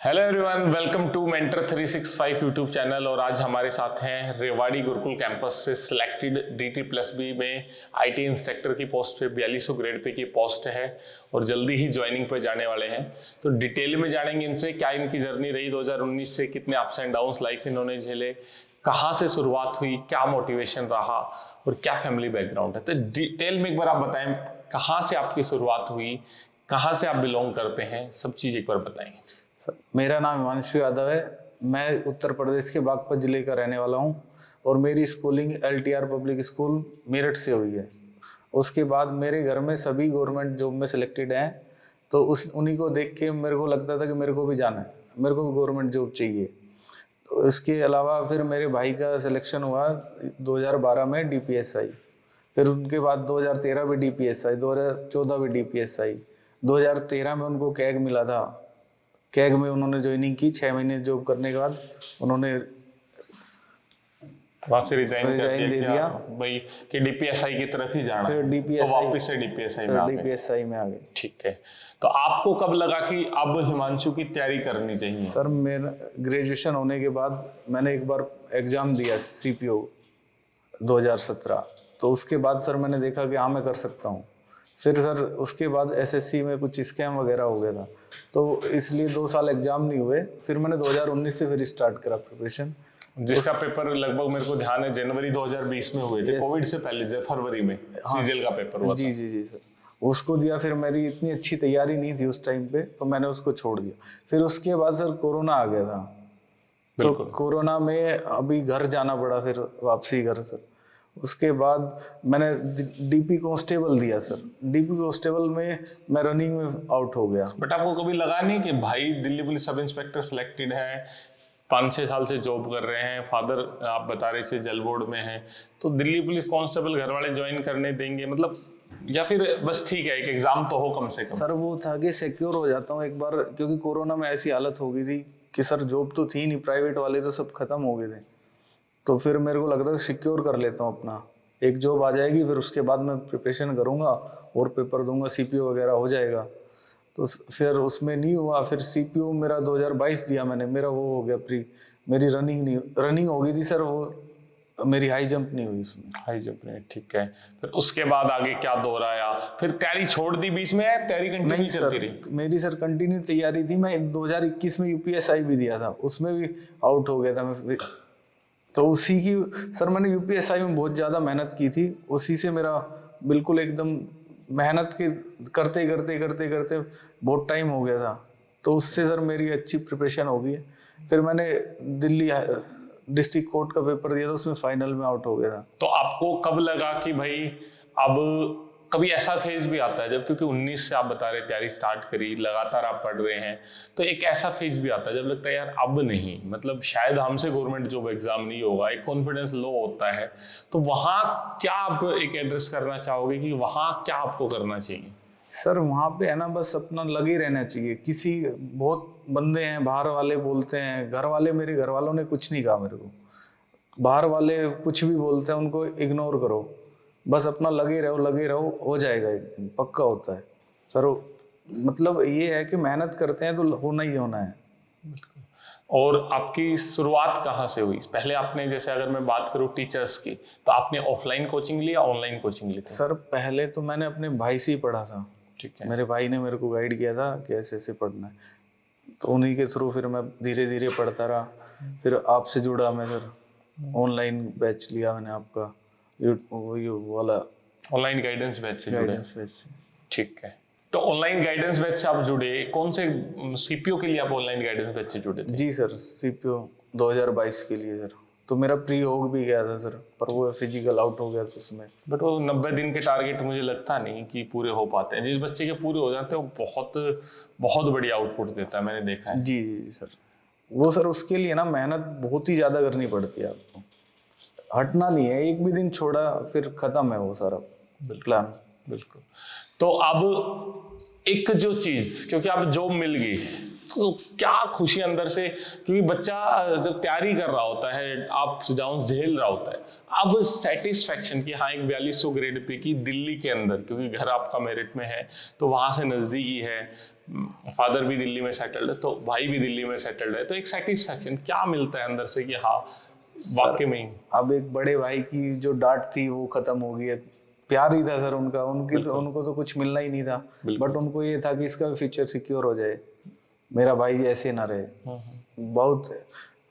Hello everyone, welcome to mentor 365 YouTube channel. और आज हमारे साथ हैं रेवाड़ी गुरुकुल कैंपस से सिलेक्टेड DT+B में आईटी इंस्ट्रक्टर की पोस्ट पे 4200 ग्रेड पे की पोस्ट है और जल्दी ही ज्वाइनिंग पे जाने वाले हैं। तो डिटेल में जानेंगे इनसे क्या इनकी जर्नी रही 2019 से, कितने अप्स एंड डाउन्स लाइफ इन्होंने झेले, कहाँ से शुरुआत हुई, क्या मोटिवेशन रहा और क्या फैमिली बैकग्राउंड है। तो डिटेल में एक बार आप बताएं कहाँ से आपकी शुरुआत हुई, कहाँ से आप बिलोंग करते हैं, सब चीज़ एक बार बताएंगे। मेरा नाम हिमांशु यादव है। मैं उत्तर प्रदेश के बागपत जिले का रहने वाला हूं और मेरी schooling LTR public school Meerut से हुई है। उसके बाद मेरे घर में सभी गवर्नमेंट जॉब में सिलेक्टेड हैं, तो उन्हीं को देख के मेरे को लगता था कि मेरे को भी जाना है, मेरे को भी गवर्नमेंट जॉब चाहिए। तो इसके अलावा फिर मेरे भाई का सिलेक्शन हुआ 2012 में DPSI, फिर उनके बाद 2013 में DPSI, 2014 में DPSI, 2013 में उनको कैग मिला था। कैग में उन्होंने ज्वाइनिंग की, 6 महीने जॉब करने के बाद उन्होंने वहां से रिजाइन दे दिया भाई कि DPSI की तरफ ही जाना फिर है। DPSI, तो वापस से DPSI में आ गए। DPSI में आ गए। ठीक है, तो आपको कब लगा कि अब हिमांशु की तैयारी करनी चाहिए? सर मेरा ग्रेजुएशन होने के बाद मैंने एक बार एग्जाम दिया CPO 2017, तो उसके बाद सर मैंने देखा कि हाँ मैं कर सकता हूँ। फिर सर उसके बाद SSC में कुछ स्कैम वगैरह हो गया था, तो इसलिए 2 साल एग्जाम नहीं हुए। फिर मैंने 2019 से फिर स्टार्ट करा प्रिपरेशन, जिसका पेपर लगभग मेरे को ध्यान है जनवरी 2020 में हुए थे। कोविड से पहले फरवरी में सीजीएल का पेपर हुआ था। जी सर, उसको दिया। फिर मेरी इतनी अच्छी तैयारी नहीं थी उस टाइम पे, तो मैंने उसको छोड़ दिया। फिर उसके बाद सर कोरोना आ गया था, तो कोरोना में अभी घर जाना पड़ा, फिर वापसी घर सर। उसके बाद मैंने DP कांस्टेबल दिया सर। DP कांस्टेबल में मैं रनिंग में आउट हो गया। बट आपको कभी लगा नहीं कि भाई Delhi police sub inspector selected है, 5-6 साल से जॉब कर रहे हैं, फादर आप बता रहे थे जेल बोर्ड में है, तो दिल्ली पुलिस कांस्टेबल घर वाले ज्वाइन करने देंगे मतलब, या फिर बस ठीक है एक एग्जाम तो हो कम से कम? सर वो था कि सिक्योर हो जाता हूँ एक बार, क्योंकि कोरोना में ऐसी हालत हो गई थी कि सर जॉब तो थी नहीं, प्राइवेट वाले तो सब खत्म हो गए थे। तो फिर मेरे को लगता था सिक्योर कर लेता हूँ अपना, एक जॉब आ जाएगी, फिर उसके बाद मैं प्रिपरेशन करूँगा और पेपर दूंगा, CPO वगैरह हो जाएगा। तो फिर उसमें नहीं हुआ। फिर CPO मेरा 2022 दिया मैंने, मेरा वो हो गया प्री, मेरी रनिंग हो गई थी सर, वो मेरी हाई जंप नहीं हुई उसमें। हाई जंप नहीं, ठीक है। फिर उसके बाद आगे क्या दौर आया? फिर तैयारी छोड़ दी बीच में, तैयारी कंटिन्यू चलती रही? मेरी सर कंटिन्यू तैयारी थी। मैं 2021 में UPSI भी दिया था, उसमें भी आउट हो गया था मैं। तो उसी की सर मैंने UPSI में बहुत ज़्यादा मेहनत की थी, उसी से मेरा बिल्कुल एकदम मेहनत के करते करते बहुत टाइम हो गया था, तो उससे सर मेरी अच्छी प्रिपरेशन हो गई है। फिर मैंने दिल्ली डिस्ट्रिक्ट कोर्ट का पेपर दिया था, उसमें फाइनल में आउट हो गया था। तो आपको कब लगा कि भाई अब, कभी ऐसा फेज भी आता है जब, क्योंकि 19 से आप बता रहे तैयारी स्टार्ट करी, लगातार आप पढ़ रहे हैं, तो एक ऐसा फेज भी आता है जब लगता है यार अब नहीं, मतलब शायद हमसे गवर्नमेंट जॉब एग्जाम नहीं होगा, एक कॉन्फिडेंस लो होता है। तो वहाँ क्या आप एक एड्रेस करना चाहोगे कि वहाँ क्या आपको करना चाहिए? सर वहाँ पे है ना, बस अपना लगे रहना चाहिए। बहुत बंदे हैं बाहर वाले बोलते हैं, मेरे घर वालों ने कुछ नहीं कहा मेरे को, बाहर वाले कुछ भी बोलते हैं उनको इग्नोर करो, बस अपना लगे रहो, हो जाएगा एक दिन, पक्का होता है सर। मतलब ये है कि मेहनत करते हैं तो होना ही होना है। और आपकी शुरुआत कहाँ से हुई? पहले आपने, जैसे अगर मैं बात करूँ टीचर्स की, तो आपने ऑफलाइन कोचिंग ली या ऑनलाइन कोचिंग ली? सर पहले तो मैंने अपने भाई से ही पढ़ा था। ठीक है, मेरे भाई ने मेरे को गाइड किया था कि ऐसे पढ़ना है, तो उन्हीं के थ्रू फिर मैं धीरे धीरे पढ़ता रहा। फिर आपसे जुड़ा मैं, फिर ऑनलाइन बैच लिया मैंने आपका, वही वाला ऑनलाइन गाइडेंस बैच से जुड़े। ठीक है, तो ऑनलाइन गाइडेंस बैच से आप जुड़े, कौन से CPO के लिए आप ऑनलाइन गाइडेंस बैच से जुड़े थे? जी सर, CPO 2022 के लिए सर। तो मेरा प्री हो भी गया था सर, पर वो फिजिकल आउट हो गया था उसमें। बट वो 90 दिन के टारगेट मुझे लगता नहीं कि पूरे हो पाते हैं। जिस बच्चे के पूरे हो जाते हैं वो बहुत बड़ी आउटपुट देता है, मैंने देखा है। जी सर, वो सर उसके लिए ना मेहनत बहुत ही ज़्यादा करनी पड़ती है आपको, हटना नहीं है। एक भी दिन छोड़ा फिर खत्म है वो सारा प्लान। बिल्कुल। तो अब एक जो चीज, क्योंकि आप जॉब मिल गई, तो क्या खुशी अंदर से, क्योंकि बच्चा जब तैयारी कर रहा होता है, आप डाउन झेल रहा होता है, अब सेटिस्फेक्शन कि हाँ एक 4200 ग्रेड पे की दिल्ली के अंदर, क्योंकि घर आपका मेरठ में है तो वहां से नजदीकी है, फादर भी दिल्ली में सेटल्ड है तो भाई भी दिल्ली में सेटल्ड है, तो एक सेटिस्फेक्शन क्या मिलता है अंदर से कि हाँ वाकई में ही। अब एक बड़े भाई की जो डांट थी वो खत्म हो गई है, प्यार ही था सर उनका, उनको तो कुछ मिलना ही नहीं था, बट उनको ये था कि इसका फ्यूचर सिक्योर हो जाए, मेरा भाई ऐसे ना रहे। बहुत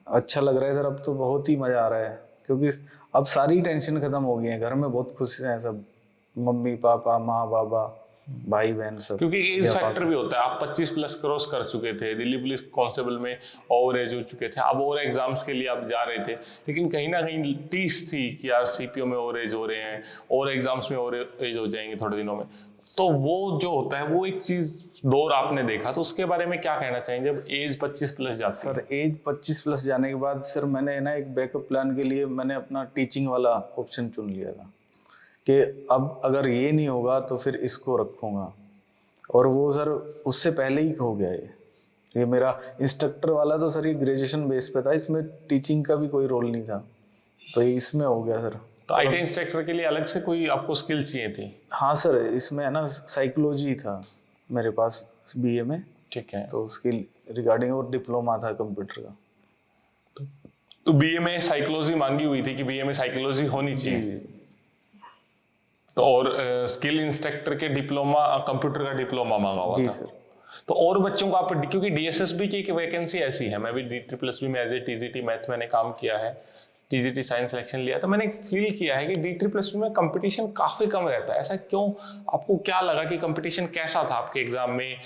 अच्छा लग रहा है सर, अब तो बहुत ही मजा आ रहा है, क्योंकि अब सारी टेंशन खत्म हो गई है, घर में बहुत खुश हैं सब, मम्मी पापा माँ बाबा भाई बहन सब। क्योंकि एज फैक्टर भी होता है, आप 25 प्लस क्रॉस कर चुके थे, दिल्ली पुलिस कांस्टेबल में ओवर एज हो चुके थे, अब और एग्जाम्स के लिए आप जा रहे थे, लेकिन कहीं ना कहीं टीस थी कि यार सीपीओ में ओवर एज हो रहे हैं और एग्जाम्स में ओवर एज हो जाएंगे थोड़े दिनों में, तो वो जो होता है वो एक चीज दौर आपने देखा, तो उसके बारे में क्या कहना चाहेंगे जब एज 25 प्लस जाती है? सर एज 25 प्लस जाने के बाद सर मैंने ना एक बैकअप प्लान के लिए मैंने अपना टीचिंग वाला ऑप्शन चुन लिया था कि अब अगर ये नहीं होगा तो फिर इसको रखूँगा, और वो सर उससे पहले ही हो गया ये मेरा इंस्ट्रक्टर वाला तो सर ये ग्रेजुएशन बेस पे था, इसमें टीचिंग का भी कोई रोल नहीं था, तो ये इसमें हो गया सर। तो आईटी इंस्ट्रक्टर के लिए अलग से कोई आपको स्किल चाहिए थी? हाँ सर, इसमें है ना साइकोलॉजी था मेरे पास बीए में, ठीक है, तो उसकी रिगार्डिंग और डिप्लोमा था कंप्यूटर का। तो बीए में साइकोलॉजी मांगी हुई थी कि बीए में साइकोलॉजी होनी चाहिए? जी। तो और स्किल इंस्ट्रक्टर के डिप्लोमा, कंप्यूटर का डिप्लोमा मांगा हुआ जी था? सर। तो और बच्चों को आप, क्योंकि डीएसएसबी की एक वैकेंसी ऐसी है, मैं भी DSSB में एज ए टीजीटी मैथ मैंने काम किया है, टीजीटी साइंस सिलेक्शन लिया, तो मैंने फील किया है कि DSSB में कंपटीशन काफी कम रहता है। ऐसा क्यों? आपको क्या लगा कि कंपटीशन कैसा था आपके एग्जाम में?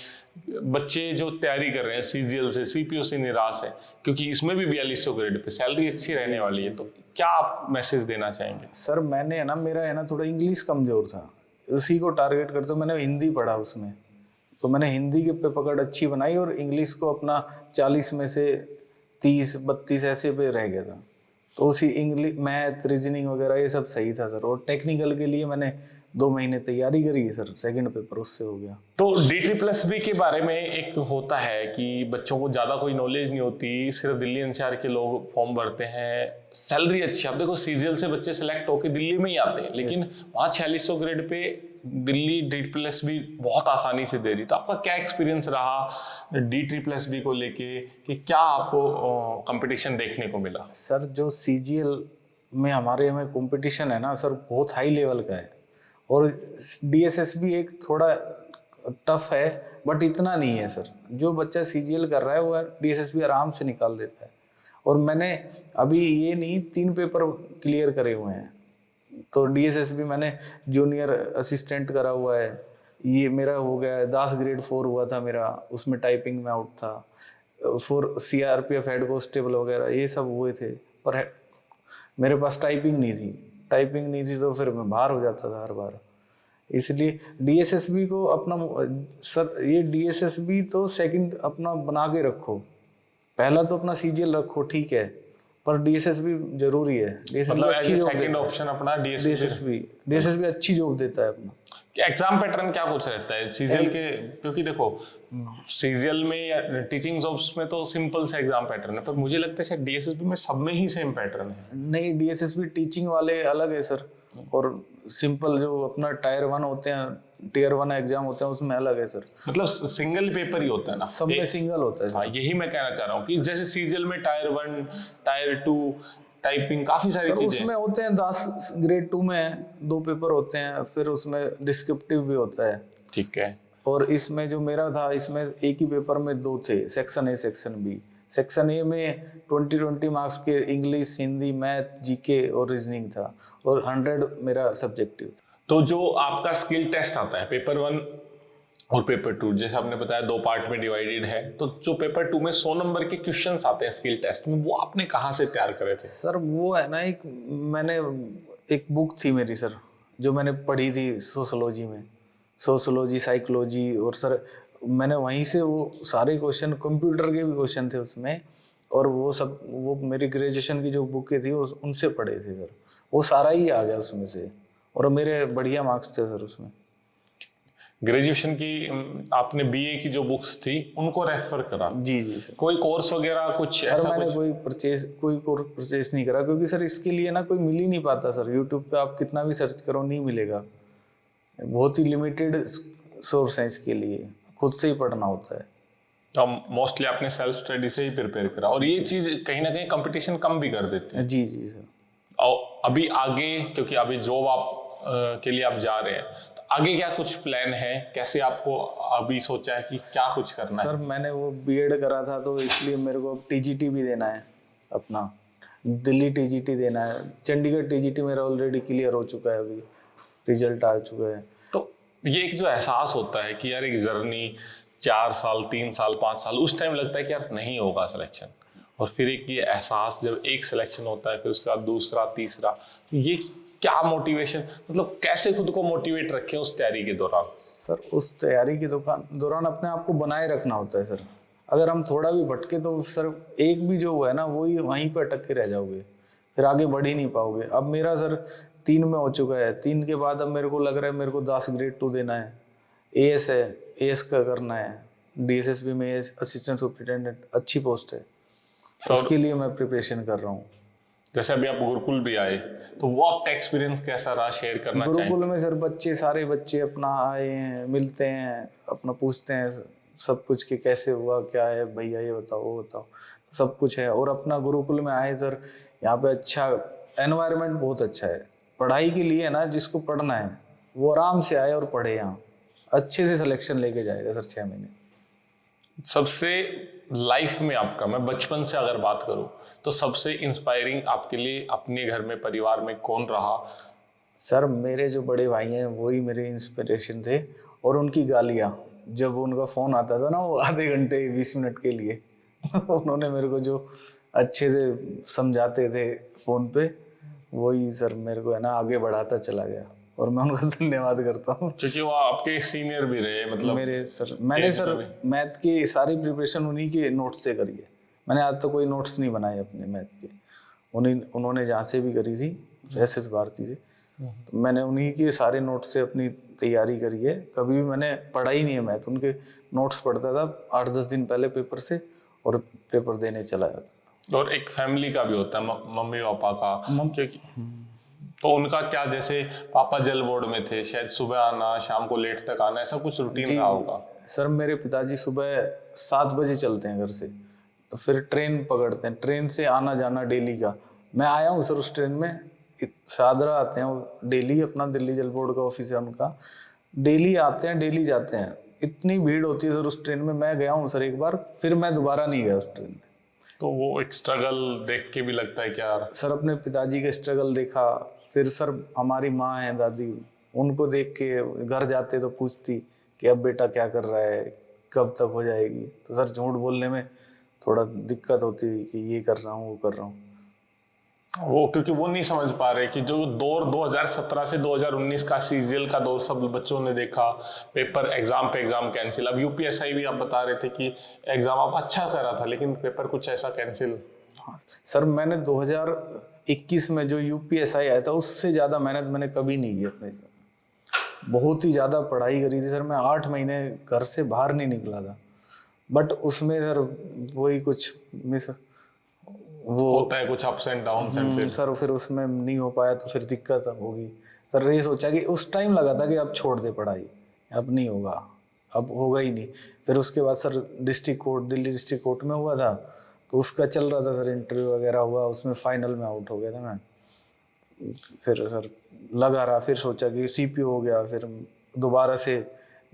बच्चे जो तैयारी कर रहे हैं सीजीएल से, सीपीओ से निराश है, क्योंकि इसमें भी 4200 ग्रेड पे सैलरी अच्छी रहने वाली है, तो क्या आप मैसेज देना चाहेंगे? सर मैंने है ना, मेरा है ना थोड़ा इंग्लिश कमजोर था, उसी को टारगेट करते हुए मैंने हिंदी पढ़ा उसमें, तो मैंने हिंदी के पे पकड़ अच्छी बनाई और इंग्लिश को अपना 40 में से 30-32 ऐसे पे रह गया था, तो उसी इंग्लिश मैथ रीजनिंग वगैरह ये सब सही था सर, और टेक्निकल के लिए मैंने 2 महीने तैयारी करी है सर, सेकंड पेपर उससे हो गया। तो DSSB के बारे में एक होता है कि बच्चों को ज़्यादा कोई नॉलेज नहीं होती, सिर्फ दिल्ली एनसीआर के लोग फॉर्म भरते हैं, सैलरी अच्छी, आप देखो सीजीएल से बच्चे सेलेक्ट होकर दिल्ली में ही आते हैं, लेकिन वहाँ 4600 ग्रेड पे दिल्ली DSSB बहुत आसानी से दे रही। तो आपका क्या एक्सपीरियंस रहा DSSB को लेके, कि क्या आपको कंपटीशन देखने को मिला? सर जो सीजीएल में हमारे में कंपटीशन है ना सर, बहुत हाई लेवल का है, और DSSB एक थोड़ा टफ है, बट इतना नहीं है सर। जो बच्चा सीजीएल कर रहा है वो DSSB आराम से निकाल देता है, और मैंने अभी ये नहीं 3 पेपर क्लियर करे हुए हैं, तो DSSB मैंने जूनियर असिस्टेंट करा हुआ है, ये मेरा हो गया है, 10 ग्रेड 4 हुआ था मेरा, उसमें टाइपिंग में आउट था, 4 CRPF हेड कांस्टेबल वगैरह ये सब हुए थे, पर मेरे पास टाइपिंग नहीं थी तो फिर मैं बाहर हो जाता था हर बार, इसलिए DSSB को अपना सर, ये DSSB तो सेकंड अपना बना के रखो, पहला तो अपना सीजीएल रखो ठीक है, पर DSSB जरूरी है। मतलब एज ए सेकंड ऑप्शन अपना DSSB अच्छी जॉब देता है अपना। एग्जाम पैटर्न क्या कुछ रहता है सीजीएल के? क्योंकि देखो सीजीएल में या टीचिंग जॉब्स में तो सिंपल सा एग्जाम पैटर्न है, पर मुझे लगता है शायद DSSB में सब में ही सेम पैटर्न है। नहीं, DSSB टीचिंग वाले अलग है सर, और सिंपल जो अपना टियर 1 एग्जाम होते हैं उसमें अलग है सर। मतलब सिंगल पेपर ही होता है ना, सब में सिंगल होता है। हाँ, यही मैं कहना चाह रहा हूँ कि जैसे सीजीएल में टायर 1 टायर 2 टाइपिंग काफी सारी चीजें उसमें होते हैं, 10 ग्रेड 2 में 2 पेपर होते हैं, फिर उसमें डिस्क्रिप्टिव भी होता है, ठीक है। और इसमें जो मेरा था, इसमें एक ही पेपर में 2 थे, section A section B. Section A में 20 मार्क्स के इंग्लिश, हिंदी, मैथ, जीके और रीजनिंग था, और 100 मेरा सब्जेक्टिव था। तो जो आपका स्किल टेस्ट आता है पेपर 1 और पेपर 2, जैसे आपने बताया 2 पार्ट में डिवाइडेड है, तो जो पेपर 2 में 100 नंबर के क्वेश्चंस आते हैं स्किल टेस्ट में, वो आपने कहाँ से तैयार करे थे? सर वो है ना, मैंने एक बुक थी मेरी सर, जो मैंने पढ़ी थी सोशोलॉजी में, सोशोलॉजी साइकोलॉजी, और सर मैंने वहीं से वो सारे क्वेश्चन, कंप्यूटर के भी क्वेश्चन थे उसमें, और वो मेरी ग्रेजुएशन की जो बुकें थी उनसे पढ़े थे सर, वो सारा ही आ गया उसमें से, और मेरे बढ़िया मार्क्स थे सर उसमें। ग्रेजुएशन की आपने बीए की जो बुक्स थी उनको रेफर करा? जी जी सर। कोई कोर्स वगैरह कुछ सर ऐसा मैंने कुछ? कोई कोर्स परचेज नहीं करा, क्योंकि सर इसके लिए ना कोई मिल ही नहीं पाता सर। यूट्यूब पे आप कितना भी सर्च करो नहीं मिलेगा, बहुत ही लिमिटेड सोर्स है इसके लिए, खुद से ही पढ़ना होता है। तो मोस्टली आपने सेल्फ स्टडी से ही प्रिपेयर करा, और ये चीज कहीं ना कहीं कंपटीशन कम भी कर देती है। जी जी सर। और अभी आगे, क्योंकि अभी जॉब आप के लिए आप जा रहे हैं, तो आगे क्या कुछ प्लान है? कैसे आपको अभी सोचा है कि क्या कुछ करना है? सर मैंने वो बीएड करा था, तो इसलिए मेरे को अब टीजीटी भी देना है अपना, दिल्ली टीजीटी देना है। चंडीगढ़ टीजीटी मेरा ऑलरेडी क्लियर हो चुका है, अभी रिजल्ट आ चुका है। तो ये एक जो एहसास होता है कि यार एक जर्नी 4 साल 3 साल 5 साल, उस टाइम लगता है कि यार नहीं होगा सिलेक्शन, और फिर एक ये एहसास जब एक सिलेक्शन होता है, फिर उसके बाद दूसरा तीसरा, ये क्या मोटिवेशन, मतलब कैसे खुद को मोटिवेट रखें उस तैयारी के दौरान? सर उस तैयारी के दौरान अपने आप को बनाए रखना होता है सर। अगर हम थोड़ा भी भटके तो सर एक भी जो हुआ है ना वही वहीं पर अटक के रह जाओगे, फिर आगे बढ़ ही नहीं पाओगे। अब मेरा सर 3 में हो चुका है, 3 के बाद अब मेरे को लग रहा है मेरे को 10 ग्रेड 2 देना है, एएस है, एएस का करना है, डीएसएसबी में एएस असिस्टेंट सुपरिटेंडेंट अच्छी पोस्ट है, तो उसके लिए मैं प्रिपरेशन कर रहा हूँ। जैसे अभी आप गुरुकुल भी आए, तो वो आपका एक्सपीरियंस कैसा रहा, शेयर करना चाहें? गुरुकुल में सर सारे बच्चे अपना आए हैं, मिलते हैं, अपना पूछते हैं सब कुछ कि कैसे हुआ, क्या है भैया, ये बताओ वो बताओ, सब कुछ है। और अपना गुरुकुल में आए सर, यहाँ पे अच्छा एनवायरनमेंट बहुत अच्छा है पढ़ाई के लिए ना, जिसको पढ़ना है वो आराम से आए और पढ़े, यहाँ अच्छे से सिलेक्शन लेके जाएगा सर 6 महीने। सबसे लाइफ में आपका, मैं बचपन से अगर बात करूं, तो सबसे इंस्पायरिंग आपके लिए अपने घर में परिवार में कौन रहा? सर मेरे जो बड़े भाई हैं वही मेरे इंस्पिरेशन थे, और उनकी गालियाँ, जब उनका फ़ोन आता था ना वो आधे घंटे 20 मिनट के लिए उन्होंने मेरे को जो अच्छे से समझाते थे फ़ोन पे, वही सर मेरे को है ना आगे बढ़ाता चला गया, और मैं उनका धन्यवाद करता हूँ। क्योंकि वो आपके सीनियर भी रहे, मतलब मेरे सर, मैंने एज सर में मैथ की सारी प्रिपरेशन उन्हीं के नोट्स से करी है। मैंने आज तक कोई नोट्स नहीं बनाए अपने मैथ के, उन्होंने जहाँ से भी करी थी, एसएस भारती से, तो मैंने उन्हीं के सारे नोट्स से अपनी तैयारी करी है। कभी भी मैंने पढ़ा ही नहीं है मैथ, उनके नोट्स पढ़ता था 8-10 दिन पहले पेपर से, और पेपर देने चला जाता। और एक फैमिली का भी होता है, मम्मी पापा का, क्योंकि तो उनका क्या, जैसे पापा जल बोर्ड में थे, शायद सुबह आना शाम को लेट तक आना, ऐसा कुछ रूटीन रहा होगा? सर मेरे पिताजी सुबह 7 बजे चलते हैं घर से, तो फिर ट्रेन पकड़ते हैं, ट्रेन से आना जाना डेली का। मैं आया हूँ सर उस ट्रेन में, शादरा आते हैं वो डेली, अपना दिल्ली जल बोर्ड का ऑफिस है उनका, डेली आते हैं डेली जाते हैं। इतनी भीड़ होती है सर उस ट्रेन में, मैं गया हूँ सर एक बार, फिर मैं दोबारा नहीं गया उस ट्रेन में। तो वो एक स्ट्रगल देख के भी लगता है कि यार, सर अपने पिताजी का स्ट्रगल देखा, फिर सर हमारी माँ है दादी, उनको देख के घर जाते तो पूछती कि अब बेटा क्या कर रहा है, कब तक हो जाएगी। तो सर झूठ बोलने में थोड़ा दिक्कत होती थी कि ये कर रहा हूँ वो कर रहा हूँ। वो क्योंकि वो नहीं समझ पा रहे कि जो दौर 2017 से 2019 का सीजीएल का दौर सब बच्चों ने देखा, पेपर एग्जाम पे एग्जाम कैंसिल। अब यूपीएसआई भी आप बता रहे थे कि एग्जाम आप अच्छा करा था, लेकिन पेपर कुछ ऐसा कैंसिल। हाँ सर, मैंने 2021 में जो यूपीएसआई आया था उससे ज़्यादा मेहनत मैंने कभी नहीं की अपने जीवन। बहुत ही ज़्यादा पढ़ाई करी थी सर, मैं 8 महीने घर से बाहर नहीं निकला था, बट उसमें सर वही कुछ मिस वो होता है, कुछ अप्स एंड डाउन्स, एंड फिर सर फिर उसमें नहीं हो पाया तो फिर दिक्कत होगी सर। ये सोचा कि उस टाइम लगा था कि अब छोड़ दे पढ़ाई, अब नहीं होगा, अब होगा ही नहीं। फिर उसके बाद sir district court, Delhi district court में हुआ था, तो उसका चल रहा था सर, इंटरव्यू वगैरह हुआ, उसमें फाइनल में आउट हो गया था मैं। फिर सर लगा रहा, फिर सोचा कि सीपीओ हो गया, फिर दोबारा से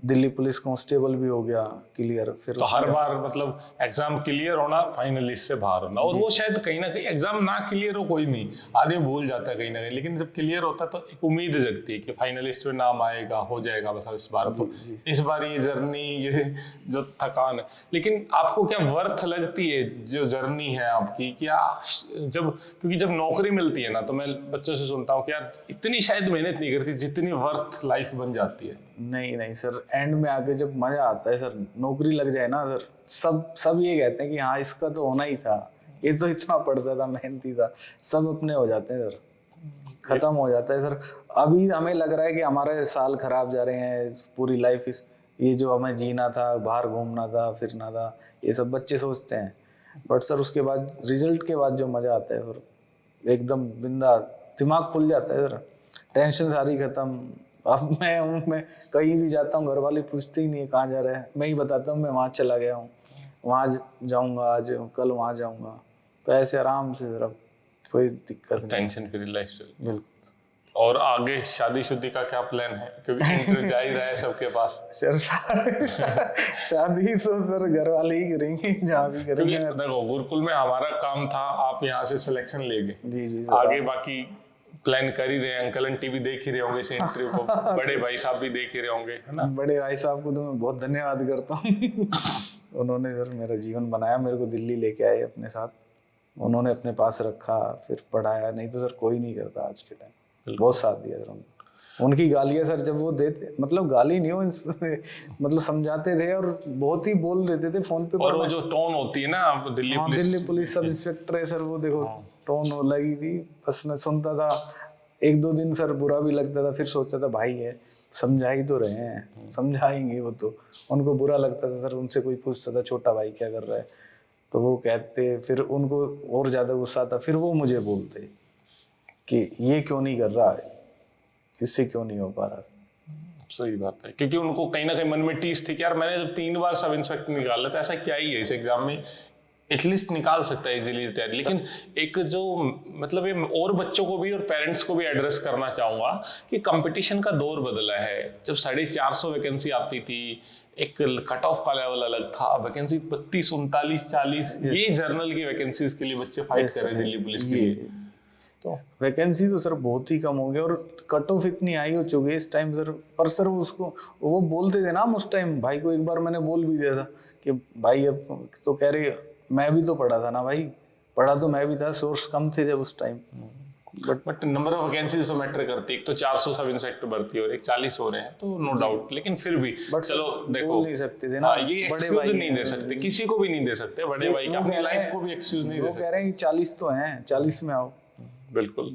दिल्ली पुलिस कांस्टेबल भी हो गया क्लियर। फिर तो हर बार मतलब एग्जाम क्लियर होना, फाइनलिस्ट से बाहर होना, और वो शायद कहीं ना कहीं एग्जाम ना क्लियर हो कोई नहीं, आदमी भूल जाता है कहीं ना कहीं, लेकिन जब क्लियर होता है तो एक उम्मीद जगती है कि फाइनलिस्ट में नाम आएगा, हो जाएगा बस इस बार। तो इस बार ये जर्नी, ये जो थकान है, लेकिन आपको क्या वर्थ लगती है जो जर्नी है आपकी? क्या जब, क्योंकि जब नौकरी मिलती है ना, तो मैं बच्चों से सुनता हूँ कि यार इतनी शायद मेहनत नहीं करती जितनी वर्थ लाइफ बन जाती है। नहीं सर, एंड में आके जब मजा आता है सर, नौकरी लग जाए ना सर, सब ये कहते हैं कि हाँ इसका तो होना ही था, ये तो इतना पढ़ता था, मेहनती था, सब अपने हो जाते हैं सर। खत्म हो जाता है सर। अभी हमें लग रहा है कि हमारे साल खराब जा रहे हैं, पूरी लाइफ इस ये जो हमें जीना था, बाहर घूमना था, फिरना था, ये सब बच्चे सोचते हैं। बट सर उसके बाद रिजल्ट के बाद जो मजा आता है फिर एकदम बिंदा, दिमाग खुल जाता है सर, टेंशन सारी खत्म। अब मैं कहीं भी जाता हूँ घर वाले पूछते ही नहीं है कहाँ जा रहे हैं, मैं ही बताता हूँ मैं वहाँ चला गया हूँ, वहाँ जाऊँगा, आज कल वहाँ जाऊँगा। तो ऐसे आराम से सर अब कोई दिक्कत नहीं। टेंशन फ्री लाइफ चल। बिल्कुल। और आगे शादी शुदी का क्या प्लान है, क्योंकि इंटरेस्ट जा ही रहा है सबके पास। सर शादी तो सर घर वाले ही करेंगे जहाँ भी क्योंकि करेंगे। देखो गुरुकुल में हमारा काम था, आप यहाँ से सिलेक्शन ले गए, जी जी आगे बाकी प्लान कर ही रहे हैं। अंकल आंटी भी देख ही रहे होंगे इस इंटरव्यू को, बड़े भाई साहब भी देख ही रहे होंगे, है ना। बड़े भाई साहब को तो मैं बहुत धन्यवाद करता हूँ। उन्होंने सर मेरा जीवन बनाया, मेरे को दिल्ली लेके आए अपने साथ, उन्होंने अपने पास रखा, फिर पढ़ाया। नहीं तो सर कोई नहीं करता आज के टाइम, बहुत साथ दिया सर उन्होंने। उनकी गालियां सर जब वो देते, मतलब गाली नहीं हो, मतलब समझाते थे और बहुत ही बोल देते थे फोन पे। और वो जो टोन होती है ना दिल्ली पुलिस सब इंस्पेक्टर है सर, वो देखो टोन वो लगी थी, बस मैं सुनता था। एक दो दिन सर बुरा भी लगता था, फिर सोचता था भाई है, समझा ही तो रहे हैं, समझाएंगे वो तो। उनको बुरा लगता था सर, उनसे कोई पूछता था छोटा भाई क्या कर रहा है, तो वो कहते, फिर उनको और ज्यादा गुस्सा आता, फिर वो मुझे बोलते कि ये क्यों नहीं कर रहा है, इससे क्यों नहीं हो पा रहा। सही बात है, क्योंकि उनको कहीं ना कहीं मन में टीस थी कि यार मैंने जब 3 बार सब इंस्पेक्टर निकाला था, ऐसा क्या ही है इस एग्जाम में, एटलीस्ट निकाल सकता है इजीली तैयारी। लेकिन एक जो मतलब ये और बच्चों को भी और पेरेंट्स को भी एड्रेस करना चाहूंगा कि कंपटीशन का दौर बदला है। जब 450 वैकेंसी आती थी, एक कट ऑफ का लेवल अलग था, वैकेंसी 32, 39, 40, ये जर्नल की वैकेंसीज के लिए बच्चे फाइट कर रहे हैं दिल्ली पुलिस के लिए। तो वैकेंसी तो सर बहुत ही कम हो गई और कट ऑफ इतनी हाई हो चुकी है इस टाइम सर। पर सर उसको वो बोलते थे ना, उस टाइम भाई को एक बार मैंने बोल भी दिया था कि भाई अब तो कह रही मैं भी तो पढ़ा था ना भाई, पढ़ा तो मैं भी था, सोर्स कम थे जब उस time. But number of vacancies तो मैटर करती है। एक तो 400 सब इंस्पेक्टर भर्ती हो रहे, एक 40 हो रहे हैं, तो नो डाउट। लेकिन फिर भी चलो देखो, नहीं सकते थे ना, ये एक्सक्यूज नहीं दे सकते, किसी को भी नहीं दे सकते, बड़े भाई की अपनी लाइफ को भी एक्सक्यूज नहीं दे सकते। वो कह रहे हैं 40 तो हैं, 40 में आओ। बिल्कुल,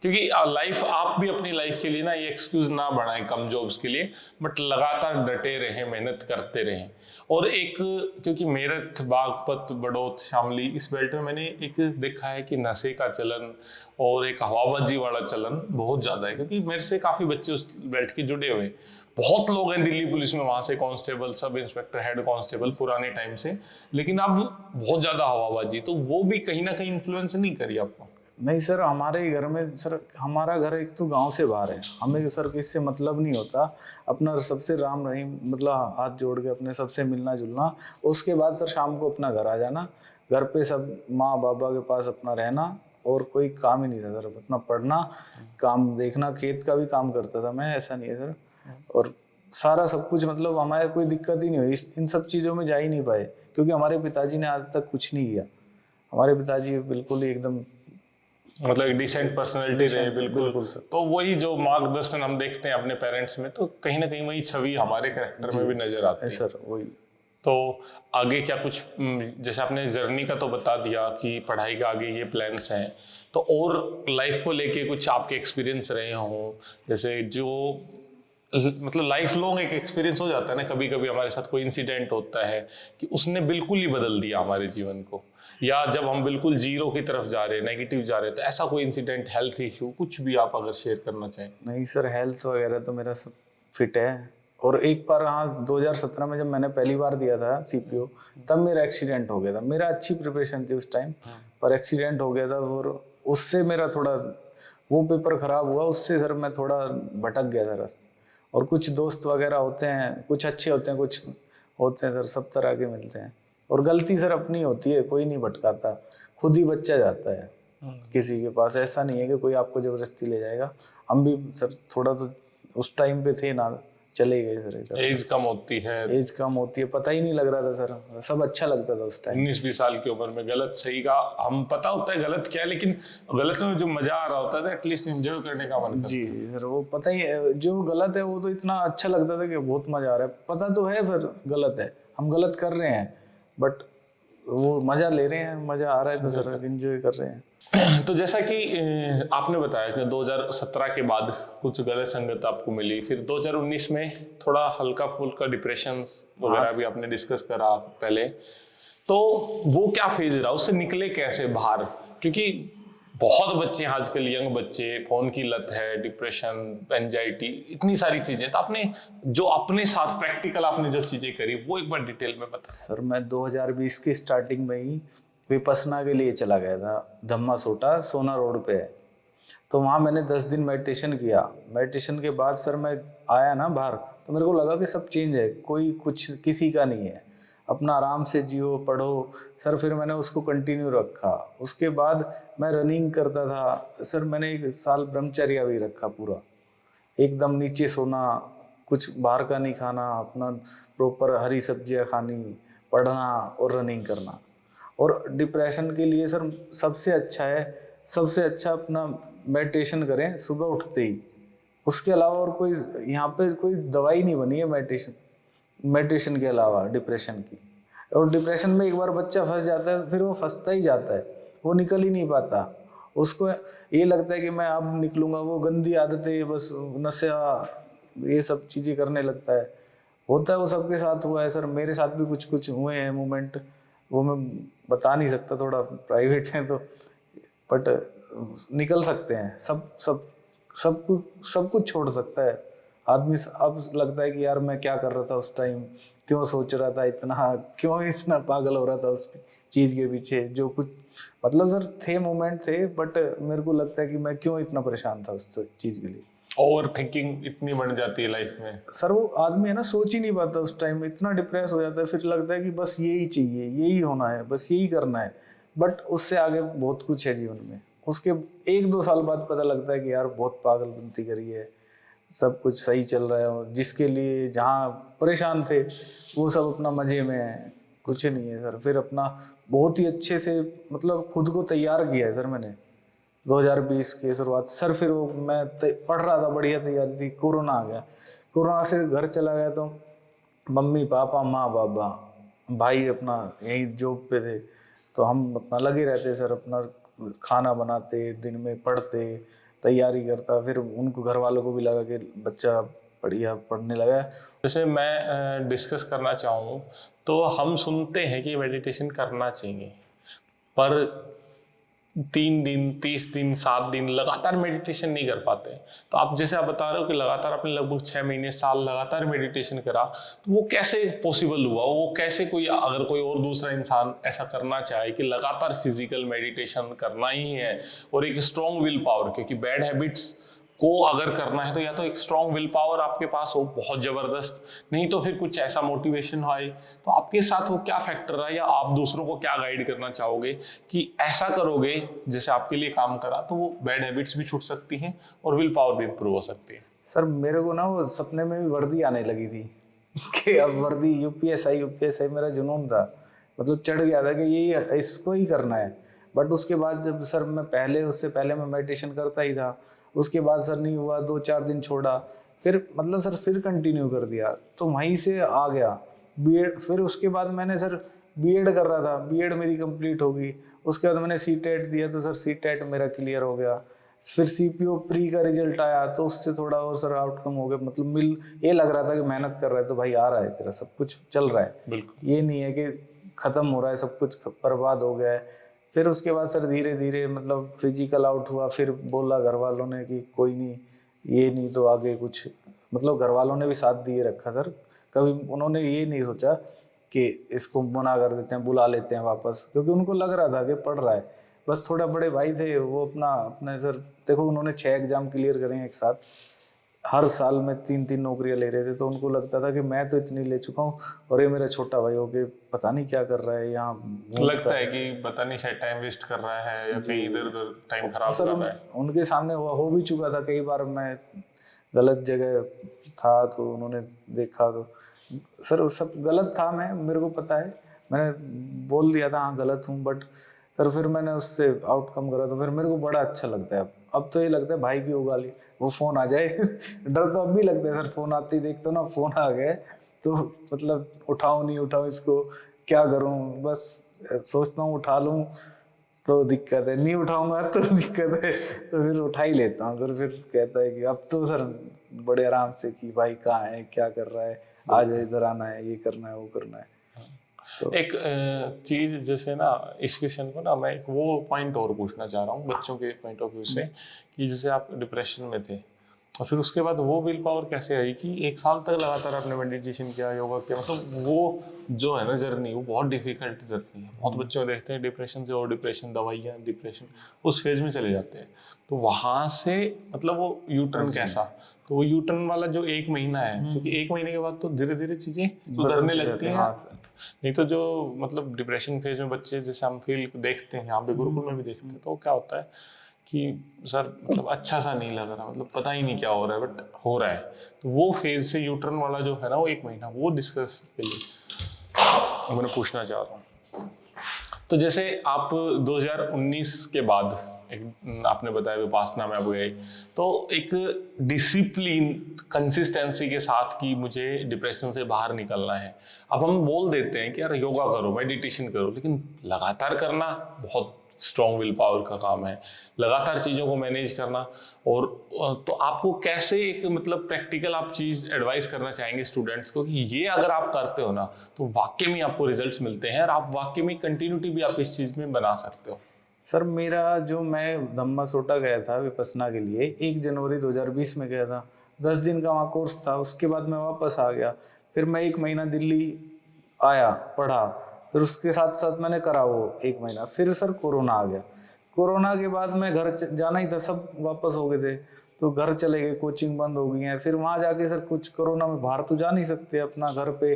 क्योंकि लाइफ, आप भी अपनी लाइफ के लिए ना ये एक्सक्यूज ना बढ़ाएं कम जॉब्स के लिए, बट लगातार डटे रहें, मेहनत करते रहें। और एक, क्योंकि मेरठ, बागपत, बड़ौत, शामली, इस बेल्ट में मैंने एक देखा है कि नशे का चलन और एक हवाबाजी वाला चलन बहुत ज्यादा है, क्योंकि मेरे से काफी बच्चे उस बेल्ट के जुड़े हुए, बहुत लोग हैं दिल्ली पुलिस में, वहां से constable, sub inspector, head constable पुराने टाइम से। लेकिन अब बहुत ज्यादा हवाबाजी, तो वो भी कहीं ना कहीं इन्फ्लुएंस नहीं करी आपको? नहीं सर, हमारे घर में सर, हमारा घर एक तो गांव से बाहर है, हमें सर किससे मतलब नहीं होता, अपना सबसे राम रहीम, मतलब हाथ जोड़ के अपने सबसे मिलना जुलना। उसके बाद सर शाम को अपना घर आ जाना, घर पे सब माँ बाबा के पास अपना रहना, और कोई काम ही नहीं था सर, अपना पढ़ना, काम देखना, खेत का भी काम करता था मैं, ऐसा नहीं है सर। और सारा सब कुछ, मतलब हमारे कोई दिक्कत ही नहीं हुई, इन सब चीज़ों में जा ही नहीं पाए, क्योंकि हमारे पिताजी ने आज तक कुछ नहीं किया। हमारे पिताजी बिल्कुल ही एकदम, मतलब एक डिसेंट पर्सनैलिटी रहे, बिल्कुल सर। तो वही जो मार्गदर्शन हम देखते हैं अपने पेरेंट्स में, तो कहीं ना कहीं वही छवि हमारे कैरेक्टर में भी नजर आती है सर। वही तो आगे क्या कुछ, जैसे आपने जर्नी का तो बता दिया कि पढ़ाई का आगे ये प्लान्स हैं, तो और लाइफ को लेके कुछ आपके एक्सपीरियंस रहे हों, जैसे जो मतलब लाइफ लॉन्ग एक एक्सपीरियंस हो जाता है ना, कभी कभी हमारे साथ कोई इंसिडेंट होता है कि उसने बिल्कुल ही बदल दिया हमारे जीवन को, या जब हम बिल्कुल जीरो की तरफ जा रहे हैं, नेगेटिव जा रहे हैं, तो ऐसा कोई इंसिडेंट, हेल्थ इशू, कुछ भी आप अगर शेयर करना चाहें? नहीं सर, हेल्थ वगैरह तो मेरा सब फिट है। और एक बार हाँ 2017 में जब मैंने पहली बार दिया था CPO, तब मेरा एक्सीडेंट हो गया था। मेरा अच्छी प्रिपरेशन थी उस टाइम, पर एक्सीडेंट हो गया था, और उससे मेरा थोड़ा वो पेपर खराब हुआ, उससे सर मैं थोड़ा भटक गया था रास्ते। और कुछ दोस्त वगैरह होते हैं, कुछ अच्छे होते हैं, कुछ होते हैं सर, सब तरह के मिलते हैं। और गलती सर अपनी होती है, कोई नहीं भटकाता, खुद ही बच्चा जाता है किसी के पास, ऐसा नहीं है कि कोई आपको जबरदस्ती ले जाएगा। हम भी सर थोड़ा तो उस टाइम पे थे ना, चले गए सर। एज कम होती है, एज कम होती है, पता ही नहीं लग रहा था सर, सब अच्छा लगता था उस टाइम। 19-20 साल की उम्र में गलत सही का हम पता होता है गलत क्या है, लेकिन गलत में जो मजा आ रहा होता है एटलीस्ट एंजॉय करने का मन करता है। जी सर, वो पता ही है, जो गलत है वो तो इतना अच्छा लगता था कि बहुत मजा आ रहा है, पता तो है फिर गलत है, हम गलत कर रहे हैं, बट वो मजा ले रहे हैं, मजा आ रहा है तो सर एंजॉय कर रहे हैं। तो जैसा कि आपने बताया कि 2017 के बाद कुछ गलत संगत आपको मिली, फिर 2019 में थोड़ा हल्का फुल्का डिप्रेशन वगैरह भी आपने डिस्कस करा पहले, तो वो क्या फेज रहा, उससे निकले कैसे बाहर? क्योंकि बहुत बच्चे आजकल, यंग बच्चे, फोन की लत है, डिप्रेशन, एंजाइटी, इतनी सारी चीजें, तो आपने जो अपने साथ प्रैक्टिकल आपने जो चीजें करी वो एक बार डिटेल में बता। सर मैं 2020 की स्टार्टिंग में ही विपස්සना के लिए चला गया था। धम्मा सोटा सोना रोड पे है, तो वहाँ मैंने 10 दिन मेडिटेशन किया। मेडिटेशन के बाद सर मैं आया ना बाहर, तो मेरे को लगा कि सब चेंज है, कोई कुछ किसी का नहीं है, अपना आराम से जियो पढ़ो। सर फिर मैंने उसको कंटिन्यू रखा। उसके बाद मैं रनिंग करता था सर, मैंने 1 साल ब्रह्मचर्या भी रखा पूरा, एकदम नीचे सोना, कुछ बाहर का नहीं खाना, अपना प्रॉपर हरी सब्जियां खानी, पढ़ना और रनिंग करना। और डिप्रेशन के लिए सर सबसे अच्छा है, सबसे अच्छा अपना मेडिटेशन करें सुबह उठते ही। उसके अलावा और कोई यहाँ पे कोई दवाई नहीं बनी है मेडिटेशन के अलावा डिप्रेशन की। और डिप्रेशन में एक बार बच्चा फंस जाता है फिर वो फंसता ही जाता है, वो निकल ही नहीं पाता। उसको ये लगता है कि मैं अब निकलूंगा, वो गंदी आदतें, बस नशा, ये सब चीज़ें करने लगता है। होता है, वो सबके साथ हुआ है सर, मेरे साथ भी कुछ कुछ हुए हैं मोमेंट, वो मैं बता नहीं सकता, थोड़ा प्राइवेट है तो, बट निकल सकते हैं। सब कुछ छोड़ सकता है आदमी। अब लगता है कि यार मैं क्या कर रहा था उस टाइम, क्यों सोच रहा था इतना, क्यों इतना पागल हो रहा था उस चीज़ के पीछे, जो कुछ मतलब सर थे मोमेंट थे, बट मेरे को लगता है कि मैं क्यों इतना परेशान था उस चीज़ के लिए। ओवर थिंकिंग इतनी बढ़ जाती है लाइफ में सर, वो आदमी है ना सोच ही नहीं पाता उस टाइम, इतना डिप्रेस हो जाता है, फिर लगता है कि बस यही चाहिए, यही होना है, बस यही करना है। बट उससे आगे बहुत कुछ है जीवन में। उसके 1-2 साल बाद पता लगता है कि यार बहुत पागलपंती करी है, सब कुछ सही चल रहा है, और जिसके लिए जहाँ परेशान थे वो सब अपना मज़े में है, कुछ नहीं है सर। फिर अपना बहुत ही अच्छे से मतलब खुद को तैयार किया है सर मैंने 2020 की शुरुआत। सर फिर वो मैं पढ़ रहा था, बढ़िया तैयारी थी, कोरोना आ गया। कोरोना से घर चला गया तो मम्मी पापा माँ बाबा भाई अपना यहीं जॉब पे थे, तो हम अपना लगे रहते सर, अपना खाना बनाते, दिन में पढ़ते, तैयारी करता। फिर उनको घर वालों को भी लगा कि बच्चा बढ़िया पढ़ने लगा। जैसे मैं डिस्कस करना चाहूँ तो हम सुनते हैं कि मेडिटेशन करना चाहिए, पर 3 दिन 30 दिन 7 दिन लगातार मेडिटेशन नहीं कर पाते। तो आप जैसे आप बता रहे हो कि लगातार आपने लगभग 6 महीने साल लगातार मेडिटेशन करा, तो वो कैसे पॉसिबल हुआ? वो कैसे, कोई अगर कोई और दूसरा इंसान ऐसा करना चाहे कि लगातार फिजिकल मेडिटेशन करना ही है और एक स्ट्रॉन्ग विल पावर, क्योंकि बैड हैबिट्स को अगर करना है तो या तो एक स्ट्रॉन्ग विल पावर आपके पास हो बहुत जबरदस्त, नहीं तो फिर कुछ ऐसा मोटिवेशन आए। तो आपके साथ वो क्या फैक्टर रहा, या आप दूसरों को क्या गाइड करना चाहोगे कि ऐसा करोगे जैसे आपके लिए काम करा तो वो बैड हैबिट्स भी छूट सकती हैं और विल पावर भी इंप्रूव हो सकती है? सर मेरे को ना वो सपने में भी वर्दी आने लगी थी कि अब वर्दी यूपीएसआई मेरा जुनून था, मतलब चढ़ गया था कि यही इसको ही करना है। बट उसके बाद जब सर मैं उससे पहले मैं मेडिटेशन करता ही था, उसके बाद सर नहीं हुआ, 2-4 दिन छोड़ा, फिर मतलब सर फिर कंटिन्यू कर दिया, तो वहीं से आ गया बीएड। फिर उसके बाद मैंने सर बीएड कर रहा था, बीएड मेरी कंप्लीट होगी। उसके बाद मैंने सीटेट दिया, तो सर सीटेट मेरा क्लियर हो गया। फिर सीपीओ प्री का रिजल्ट आया, तो उससे थोड़ा और सर आउटकम हो गया, मतलब ये लग रहा था कि मेहनत कर रहा है तो भाई आ रहा है, तेरा सब कुछ चल रहा है, बिल्कुल। ये नहीं है कि खत्म हो रहा है, सब कुछ बर्बाद हो गया है। फिर उसके बाद सर धीरे धीरे मतलब फिजिकल आउट हुआ, फिर बोला घर वालों ने कि कोई नहीं, ये नहीं तो आगे कुछ, मतलब घर वालों ने भी साथ दिए रखा सर। कभी उन्होंने ये नहीं सोचा कि इसको मना कर देते हैं, बुला लेते हैं वापस, क्योंकि उनको लग रहा था कि पढ़ रहा है। बस थोड़ा बड़े भाई थे वो अपने सर, देखो उन्होंने 6 एग्जाम क्लियर करे हैं एक साथ, हर साल में 3-3 नौकरियां ले रहे थे, तो उनको लगता था कि मैं तो इतनी ले चुका हूँ और ये मेरा छोटा भाई हो के पता नहीं क्या कर रहा है यहाँ, लगता है कि पता नहीं शायद टाइम वेस्ट कर रहा है या कहीं इधर उधर टाइम खराब कर रहा है। उनके सामने हो भी चुका था कई बार, मैं गलत जगह था तो उन्होंने देखा, तो सर सब गलत था, मेरे को पता है, मैंने बोल दिया था हाँ गलत हूँ, बट सर फिर मैंने उससे आउटकम करा तो फिर मेरे को बड़ा अच्छा लगता है। अब तो ये लगता है भाई की उगाली, वो फ़ोन आ जाए डर तो अब भी लगता है सर, फ़ोन आते ही देखते हो ना फ़ोन आ गए तो मतलब उठाऊँ नहीं उठाऊँ इसको, क्या करूँ, बस सोचता हूँ उठा लूँ तो दिक्कत है, नहीं उठाऊंगा तो दिक्कत है, तो फिर उठा ही लेता हूँ। सर फिर कहता है कि अब तो सर बड़े आराम से कि भाई कहाँ है, क्या कर रहा है, आज इधर आना है, ये करना है, वो करना है। तो एक चीज जैसे ना, इस क्वेश्चन को ना मैं एक वो पॉइंट और पूछना चाह रहा हूँ बच्चों के पॉइंट ऑफ व्यू से, कि जैसे आप डिप्रेशन में थे और फिर उसके बाद वो विल पावर कैसे आई कि 1 साल तक लगातार आपने मेडिटेशन किया, योगा किया, मतलब वो जो है ना जर्नी, वो बहुत डिफिकल्ट जर्नी है। बहुत बच्चों को देखते हैं डिप्रेशन से और डिप्रेशन, दवाइयाँ, डिप्रेशन, उस फेज में चले जाते हैं। तो वहां से मतलब वो यू टर्न कैसा, तो वो यू टर्न वाला जो 1 महीना है, क्योंकि 1 महीने के बाद तो धीरे धीरे चीजें सुधरने लगती हैं। नहीं तो जो मतलब डिप्रेशन फेज में बच्चे जैसे हम फील देखते हैं, यहाँ पे गुरुकुल में भी देखते हैं, तो क्या होता है कि सर मतलब अच्छा सा नहीं लग रहा, मतलब पता ही नहीं क्या हो रहा है, बट हो रहा है। तो वो फेज से यू टर्न वाला जो है ना, वो 1 महीना, वो डिस्कस के लिए मैंने पूछना चाह रहा हूँ। तो जैसे आप 2019 के बाद एक आपने बताया विपासना में आप गए, तो एक डिसिप्लिन, कंसिस्टेंसी के साथ कि मुझे डिप्रेशन से बाहर निकलना है। अब हम बोल देते हैं कि यार योगा करो, मेडिटेशन करो, लेकिन लगातार करना बहुत स्ट्रॉन्ग विल पावर का काम है, लगातार चीज़ों को मैनेज करना। और तो आपको कैसे एक मतलब प्रैक्टिकल आप चीज़ एडवाइस करना चाहेंगे स्टूडेंट्स को कि ये अगर आप करते हो ना, तो वाकई में आपको रिजल्ट्स मिलते हैं और आप वाकई में कंटिन्यूटी भी आप इस चीज़ में बना सकते हो। सर मेरा जो मैं धम्मा सोटा गया था विपස්සना के लिए 1 जनवरी 2020 में गया था। 10 दिन का वहाँ कोर्स था, उसके बाद मैं वापस आ गया। फिर मैं 1 महीना दिल्ली आया, पढ़ा, फिर उसके साथ साथ मैंने करा वो 1 महीना। फिर सर कोरोना आ गया। कोरोना के बाद मैं घर जाना ही था, सब वापस हो गए थे, तो घर चले गए, कोचिंग बंद हो गई है। फिर वहाँ जाके सर कुछ कोरोना में बाहर तो जा नहीं सकते, अपना घर पे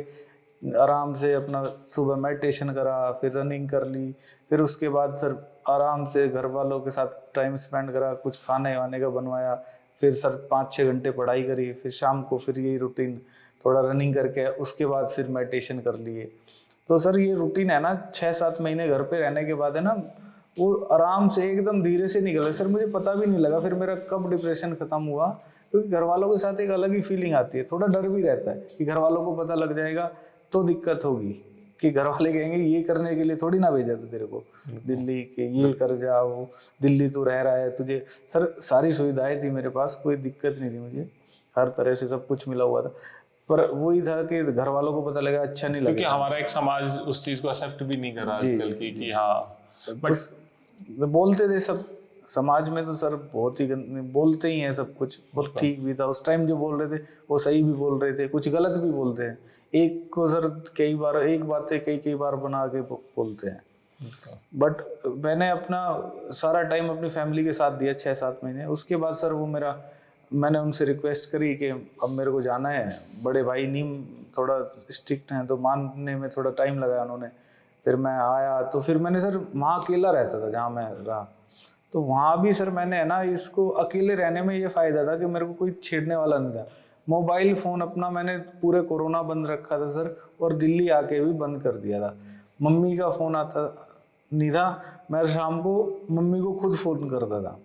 आराम से अपना सुबह मेडिटेशन करा, फिर रनिंग कर ली, फिर उसके बाद सर आराम से घर वालों के साथ टाइम स्पेंड करा, कुछ खाने वाने का बनवाया, फिर सर 5-6 घंटे पढ़ाई करी, फिर शाम को फिर यही रूटीन थोड़ा रनिंग करके उसके बाद फिर मेडिटेशन कर लिए। तो सर ये रूटीन है ना, 6-7 महीने घर पे रहने के बाद है ना, वो आराम से एकदम धीरे से निकल गया। सर मुझे पता भी नहीं लगा फिर मेरा कब डिप्रेशन खत्म हुआ, क्योंकि घर वालों के साथ एक अलग ही फीलिंग आती है। थोड़ा डर भी रहता है कि घर वालों को पता लग जाएगा तो दिक्कत होगी, कि घर वाले कहेंगे ये करने के लिए थोड़ी ना भेजा था तेरे को दिल्ली, के ये कर जा, वो दिल्ली तू रह रहा है, तुझे सर सारी सुविधाएं थी मेरे पास, कोई दिक्कत नहीं थी मुझे, हर तरह से सब कुछ मिला हुआ था। पर वही था कि घर वालों को पता लगा अच्छा नहीं लगा, क्योंकि हमारा एक समाज उस चीज को एक्सेप्ट भी नहीं कर रहा आजकल की कि हाँ, बट बोलते थे सब समाज में तो सर बहुत ही बोलते ही हैं सब कुछ, और ठीक भी था उस टाइम जो बोल रहे थे वो सही भी बोल रहे थे, कुछ गलत भी बोलते हैं। एक को सर कई बार एक बातें कई बार बना के बोलते हैं। बट मैंने अपना सारा टाइम अपनी फैमिली के साथ दिया 6-7 महीने। उसके बाद सर वो मैंने उनसे रिक्वेस्ट करी कि अब मेरे को जाना है। बड़े भाई नीम थोड़ा स्ट्रिक्ट हैं तो मानने में थोड़ा टाइम लगाया उन्होंने। फिर मैं आया तो फिर मैंने सर वहाँ अकेला रहता था जहाँ मैं रहा, तो वहाँ भी सर मैंने है ना, इसको अकेले रहने में ये फ़ायदा था कि मेरे को कोई छेड़ने वाला नहीं था। मोबाइल फ़ोन अपना मैंने पूरे कोरोना बंद रखा था सर, और दिल्ली आके भी बंद कर दिया था। मम्मी का फ़ोन आता नहीं था, मैं शाम को मम्मी को खुद फ़ोन करता था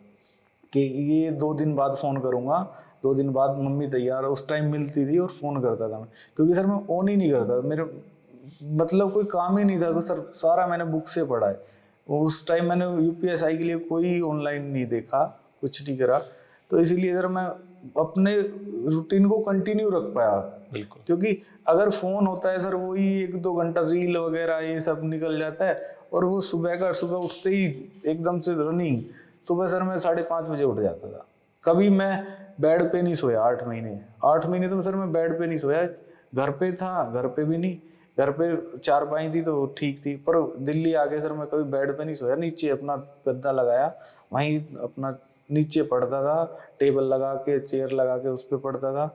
कि ये 2 दिन बाद फ़ोन करूँगा, 2 दिन बाद मम्मी तैयार, उस टाइम मिलती थी और फ़ोन करता था मैं, क्योंकि सर मैं ऑन ही नहीं करता, मेरे मतलब कोई काम ही नहीं था सर, सारा मैंने बुक से पढ़ा है। उस टाइम मैंने यूपीएसआई के लिए कोई ऑनलाइन नहीं देखा, कुछ नहीं करा, तो इसीलिए सर मैं अपने रूटीन को कंटिन्यू रख पाया। बिल्कुल, क्योंकि अगर फ़ोन होता है सर, वही 1-2 घंटा रील वगैरह ये सब निकल जाता है, और वो सुबह उठते ही एकदम से रनिंग। सुबह सर मैं 5:30 बजे उठ जाता था। कभी मैं बेड पे नहीं सोया 8 महीने तो सर मैं बेड पे नहीं सोया, घर पे था, घर पे भी नहीं, घर पे चारपाई थी तो ठीक थी, पर दिल्ली आके सर मैं कभी बेड पे नहीं सोया, नीचे अपना गद्दा लगाया, वहीं अपना नीचे पढ़ता था, टेबल लगा के चेयर लगा के उस पर पढ़ता था।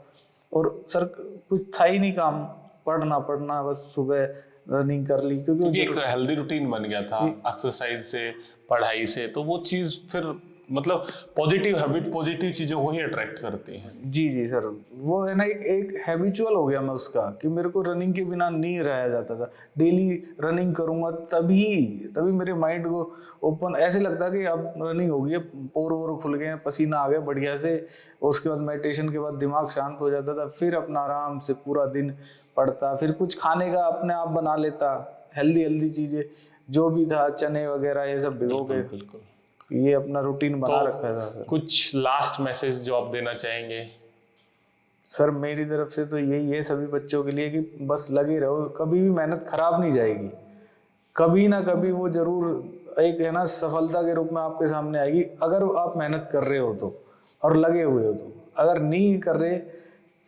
और सर कुछ था ही नहीं काम, पढ़ना बस, सुबह रनिंग कर ली, क्योंकि एक हेल्दी रूटीन बन गया था एक्सरसाइज से, पढ़ाई से, तो वो चीज फिर मतलब पॉजिटिव हैबिट, पॉजिटिव चीजों को ही अट्रैक्ट करती हैं। जी सर, वो है ना एक हैबिचुअल हो गया मैं उसका, कि मेरे को रनिंग के बिना नहीं रहा जाता था। डेली रनिंग करूंगा तभी मेरे माइंड को ओपन ऐसे लगता कि अब रनिंग हो गई है, पोर खुल गए हैं, पसीना आ गया बढ़िया से। उसके बाद मेडिटेशन के बाद दिमाग शांत हो जाता था, फिर अपना आराम से पूरा दिन पढ़ता, फिर कुछ खाने का अपने आप बना लेता, हेल्दी चीज़ें जो भी था चने वगैरह ये सब भिगो के बिल्कुल। ये अपना रूटीन बना तो रखा था सर। कुछ लास्ट मैसेज जो आप देना चाहेंगे? सर मेरी तरफ से तो यही है सभी बच्चों के लिए कि बस लगे रहो, कभी भी मेहनत खराब नहीं जाएगी, कभी ना कभी वो जरूर एक है ना सफलता के रूप में आपके सामने आएगी, अगर आप मेहनत कर रहे हो तो और लगे हुए हो तो। अगर नहीं कर रहे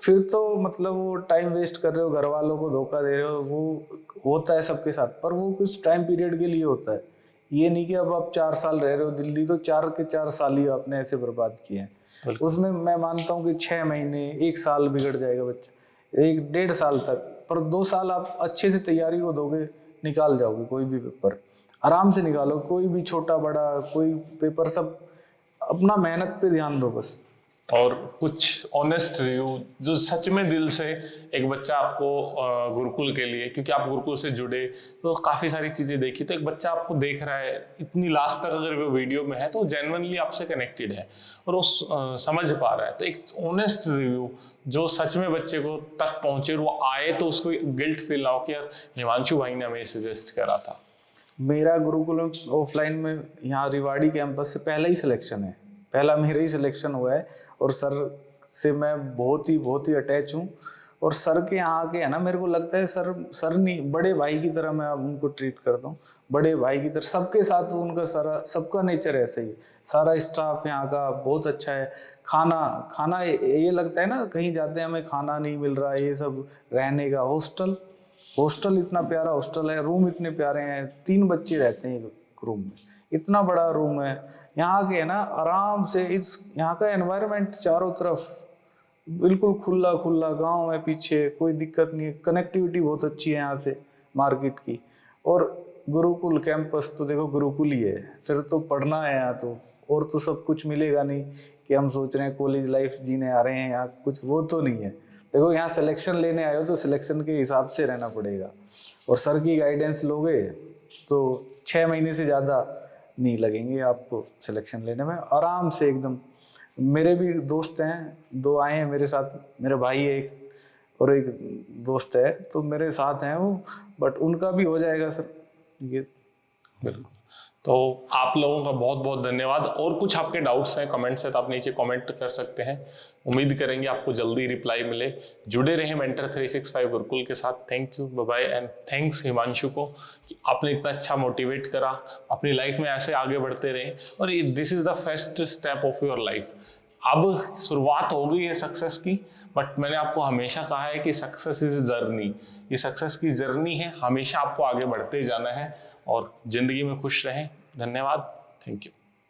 फिर तो मतलब वो टाइम वेस्ट कर रहे हो, घर वालों को धोखा दे रहे हो। वो होता है सबके साथ, पर वो कुछ टाइम पीरियड के लिए होता है। ये नहीं कि अब आप 4 साल रह रहे हो दिल्ली तो 4 के 4 साल ही आपने ऐसे बर्बाद किए हैं। उसमें मैं मानता हूँ कि 6 महीने 1 साल बिगड़ जाएगा बच्चा, 1-1.5 साल तक, पर 2 साल आप अच्छे से तैयारी को दोगे निकाल जाओगे कोई भी पेपर, आराम से निकालो। कोई भी छोटा बड़ा कोई पेपर सब अपना मेहनत पे ध्यान दो बस। और कुछ ऑनेस्ट रिव्यू जो सच में दिल से एक बच्चा आपको गुरुकुल के लिए, क्योंकि आप गुरुकुल से जुड़े तो काफ़ी सारी चीज़ें देखी, तो एक बच्चा आपको देख रहा है इतनी लास्ट तक अगर वो वीडियो में है तो जेन्युइनली आपसे कनेक्टेड है और वो समझ पा रहा है। तो एक ऑनेस्ट रिव्यू जो सच में बच्चे को तक पहुंचे और वो आए तो उसको गिल्ट फील ना हो कि यार हिमांशु भाई ने हमें सजेस्ट करा था। मेरा गुरुकुल ऑफलाइन में यहाँ रेवाड़ी कैंपस से पहला ही सिलेक्शन है, पहला मेरा ही सिलेक्शन हुआ है और सर से मैं बहुत ही अटैच हूँ। और सर के यहाँ आके है ना मेरे को लगता है सर नहीं, बड़े भाई की तरह मैं उनको ट्रीट करता हूँ, बड़े भाई की तरह सबके साथ। उनका सबका नेचर ऐसा ही है। सारा स्टाफ यहाँ का बहुत अच्छा है। खाना ये लगता है ना कहीं जाते हैं हमें खाना नहीं मिल रहा है, ये सब रहने का हॉस्टल इतना प्यारा हॉस्टल है, रूम इतने प्यारे हैं, 3 बच्चे रहते हैं एक रूम में, इतना बड़ा रूम है। यहाँ के है ना आराम से यहाँ का एनवायरनमेंट चारों तरफ बिल्कुल खुला गांव है पीछे, कोई दिक्कत नहीं है। कनेक्टिविटी बहुत अच्छी है यहाँ से मार्केट की। और गुरुकुल कैंपस तो देखो गुरुकुल ही है, फिर तो पढ़ना है यहाँ तो, और तो सब कुछ मिलेगा नहीं कि हम सोच रहे हैं कॉलेज लाइफ जीने आ रहे हैं यहाँ, कुछ वो तो नहीं है। देखो यहाँ सिलेक्शन लेने आए हो तो सिलेक्शन के हिसाब से रहना पड़ेगा, और सर की गाइडेंस लोगे तो 6 महीने से ज़्यादा नहीं लगेंगे आपको सिलेक्शन लेने में, आराम से एकदम। मेरे भी दोस्त हैं, 2 आए हैं मेरे साथ, मेरे भाई है एक और एक दोस्त है, तो मेरे साथ हैं वो, बट उनका भी हो जाएगा सर ये। बिल्कुल। तो आप लोगों का बहुत बहुत धन्यवाद। और कुछ आपके डाउट्स हैं कमेंट्स है तो आप नीचे कमेंट कर सकते हैं, उम्मीद करेंगे आपको जल्दी रिप्लाई मिले। जुड़े रहें मेंटर 365 गुरुकुल के साथ। Thank you, bye bye, and thanks Himanshu को कि आपने इतना अच्छा मोटिवेट करा, अपनी लाइफ में ऐसे आगे बढ़ते रहें। और this is the first step of your life. अब शुरुआत हो गई है सक्सेस की, बट मैंने आपको हमेशा कहा है कि सक्सेस इज जर्नी, ये सक्सेस की जर्नी है, हमेशा आपको आगे बढ़ते जाना है और जिंदगी में खुश रहें। धन्यवाद, थैंक यू।